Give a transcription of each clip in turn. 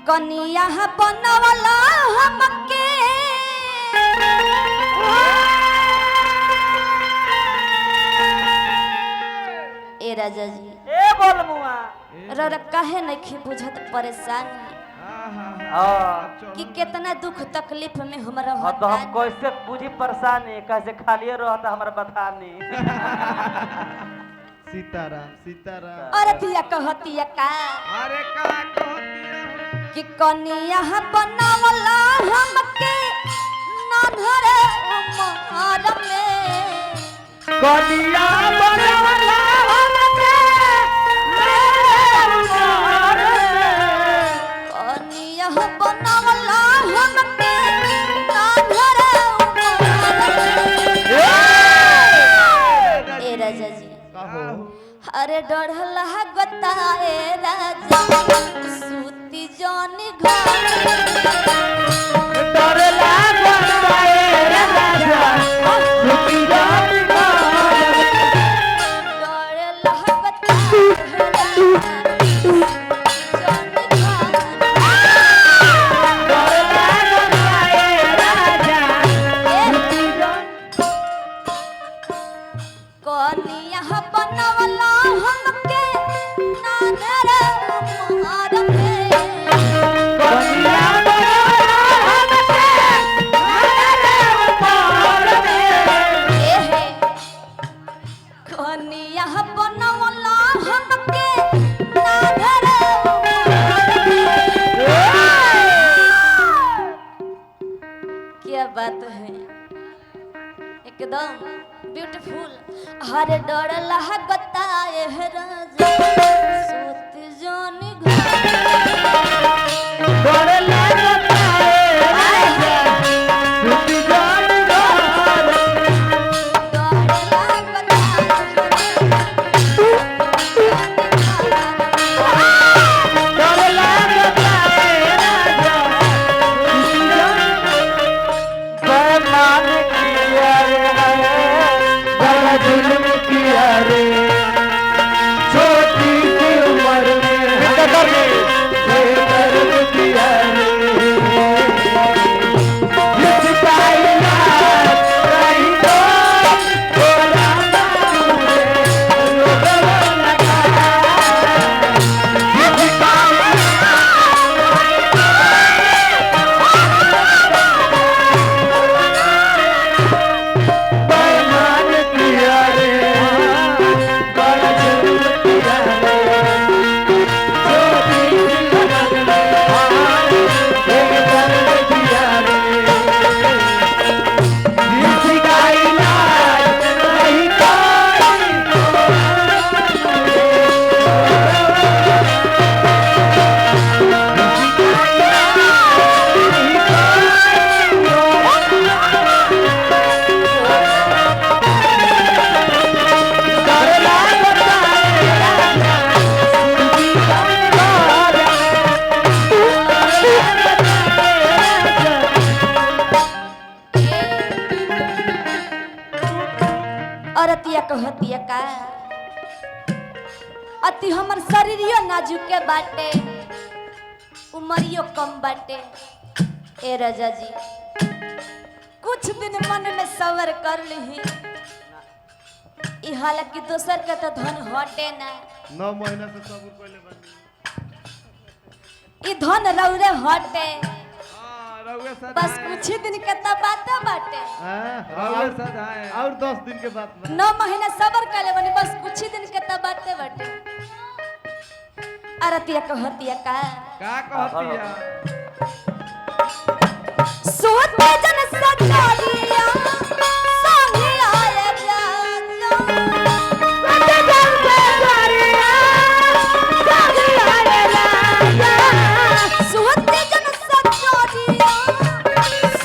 कनिया बनवला हमके ए राजा जी ए बोल मुआ रे काहे नहीं बुझत परेशान कि कितना दुख तकलीफ में हमरा तो हम कैसे बुझी परेशानी कैसे खाली रहता हमारा बतानी सीताराम सीताराम और दिया कहतिया का अरे का कहतिया कि कनिया बनवला हमके नानहरे उमर में कनिया बनवला हमके कनिया बनवला हमके नानहरे उमर में ए राजा जी अरे डर लागता ए राजा सूती जानी घर डर लागता ए राजा सूती जानी घर डर लागता कनिया बनवला हमके नानरे उमर में कनिया बनवला हमके नानरे उमर में ए कनिया बनवला हमके नानरे उमर में क्या बात है एकदम ब्यूटीफुल हरे डर लागता ए राजा सूत जानी डर लागता ए राजा सूती जानी घर डर लागता डर लागता ए राजा सूती जानी बेमान किया रे जुल्म किया रे छोटी सी उम्र में बेदर्द किया रे जिसका इलाज कहीं तो बोला मुझे रोग लगा जिसका बेमान किया रे बड़ा जुल्म किया रे छोटी सी उम्र में बेदर्द किया रे जिसका इलाज नहीं औरतिया कहतिया का अति हमर शरीरियो नाजुक के बाटे उमरियो कम बाटे ए राजा जी कुछ दिन मन में सवर कर ली ई हालांकि दोसर के तो धन हटे ना 9 महीना से सबूर पहले बनी ई धन रौरे हटे हां रउए सदा बस कुछ ही दिन के तो बात बाटे रउए सदा है और 10 दिन के बाद में 9 महीना सबर कर ले बनी बस कुछ ही दिन के तो बाते बाटे अरतिया कहतिया का कहतिया सोते जन सजालिया संगी आए राजा सोते जन सजालिया संगी आए राजा सोते जन सजालिया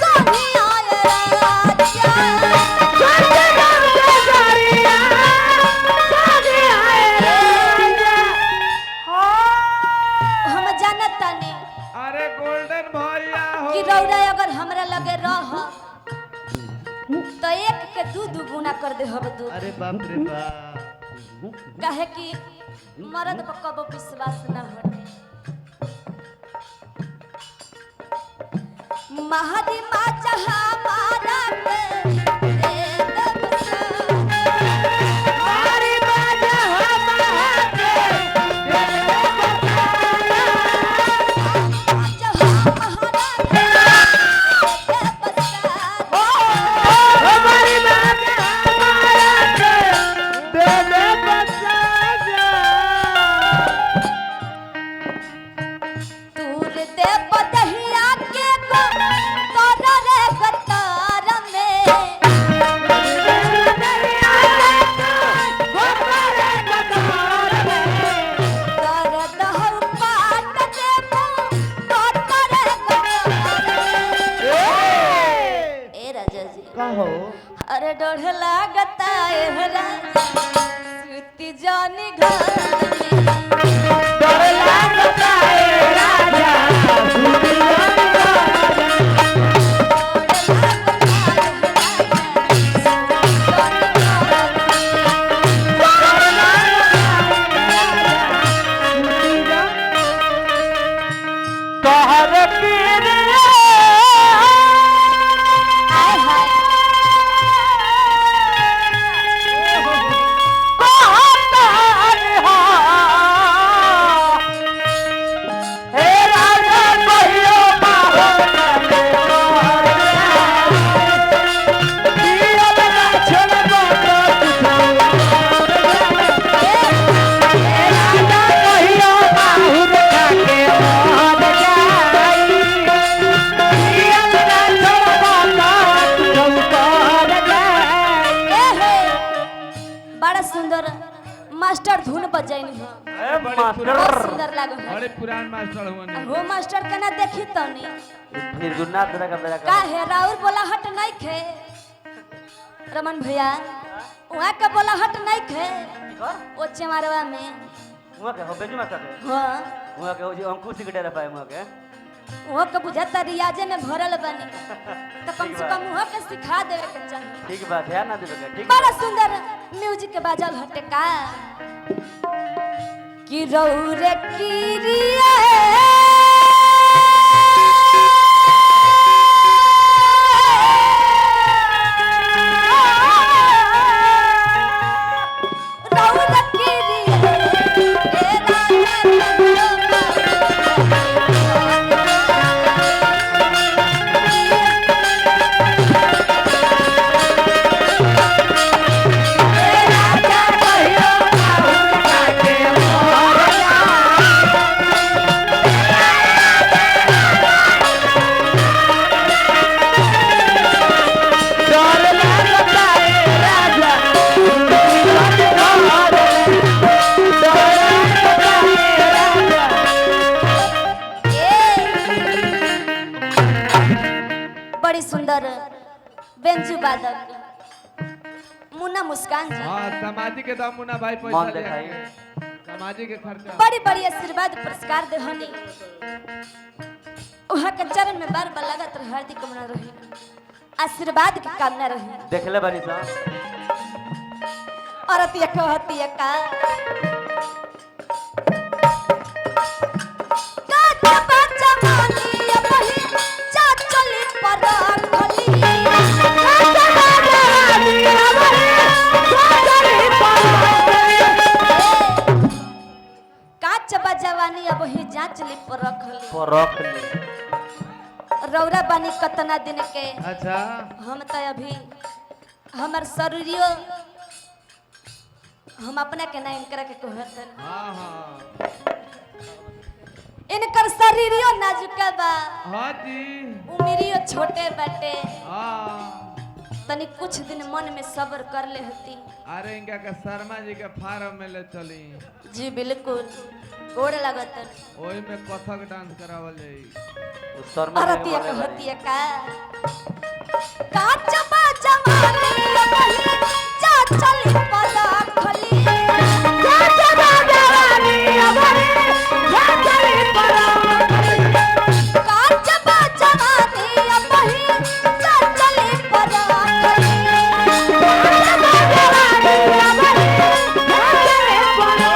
संगी आए राजा सोते जन सजालिया संगी आए राजा हम जानता नहीं अरे गोल्डन भैया हो कि रौरा अगर हमरा लगे रह तो एक के दू गुना कर दे हब दू अरे बाप रे बाप काहे कि मर्द पर कबो विश्वास ना हटे हमारी माँ जहाँ मारा के दे दबसा। हमारी माँ जहाँ मारा के दे जहाँ महारा के दे दबसा। हमारी माँ जहाँ मारा के दे बसा जा। दूर दे बदहिया के को तोरा रे गतार में कर दहु पाट दे तोरा रे गतार में। ए राजा जी कहो अरे डोढ़ लागता एहरा सुती जानी घर में। डर लगता है राजा सुनी तोहर पीरिया हाय हाय हे राजा कहियो ए हे बड़ा सुंदर मास्टर धुन बजैनी हो ए बहुत मास्टर सुंदर लागो है। बड़े पुरान मास्टर हुआ हो मास्टर केना देखी तनी फिर गुन्ना तरह का मेरा का है राउर बोला हट नहीं खे रमन भैया वहाँ का बोला हट नहीं खे ओ चमारवा में हुआ के हो बेजू मास्टर हाँ हुआ के हो जी अंकुश के डेरा पाए हुआ के वो के बुझाता रियाजे में भरल बनी तो कम से कम वो के सिखा देवे के चाहिए। ठीक बात ध्यान ना देवे के ठीक बड़ा सुंदर म्यूजिक के बाजल हटे का कि रौरे कीरिया रौरे कीरिया ए राजा बड़ी सुंदर बेंजू बादक मुन्ना मुस्कान जी हाँ सामाजिक के दाम मुना भाई मन पैसा दे दिखाई। सामाजिक के खर्चा बड़ी बड़ी आशीर्वाद पुरस्कार देहनी वहाँ के चरण में बार बार लगत रहे हार्दिक कामना रही आशीर्वाद की कामना रही देखले बनी सा औरत ये कहती है का काचा बच्चा मानी अब ही चाचली पर खली काचा बच्चा मानी अब ही चाचली पर काचा बजवानी अब ही जांचली पर रखली रख ली रौरा बानी कतना दिन के अच्छा हम तो अभी हमर शरीरियो हम अपना के नाम करा के कहत हाँ हाँ इनकर शरीरियो नाजुक बा हाँ जी उमरियो छोटे बाटे हाँ तनी कुछ दिन मन में सब्र कर ले हती अरे इनका का शर्मा जी के फार्म में ले चली जी बिल्कुल गोड़ लागत ओही में कथक डांस करावल जाई शर्मा औरतिया कहतिया का काचा बाजा मानी अपनी चाचली पदा खली काचा बाजा मानी अपनी चाचली पदा काचा बाजा मानी अपनी चाचली पदा खली काचा बाजा मानी अपनी चाचली पदा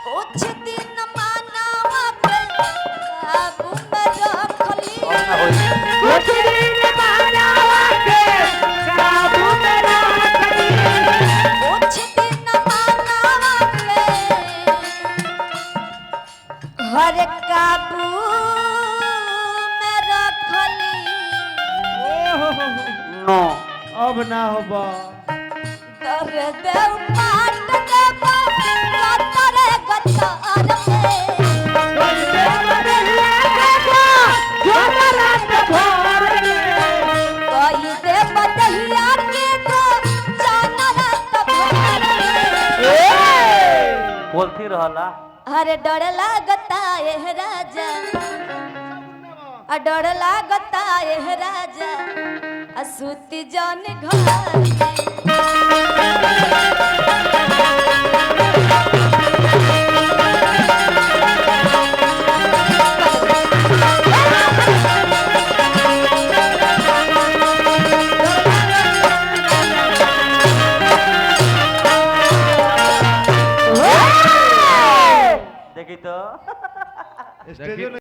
कुछ दिन मानावा पे काबू में रखली कुछ दिन मानवा के काबू में रखनी कुछ दिन मानवा के हर काबू में रखली नो अब ना होबा दर्द पाट देबो गतर गतर कोई दे बदहिया के तो जाना रात भर बोलती रहला अरे डर लागता ए राजा डर लागता ए राजा असुति जान घर देखी तो स्टेज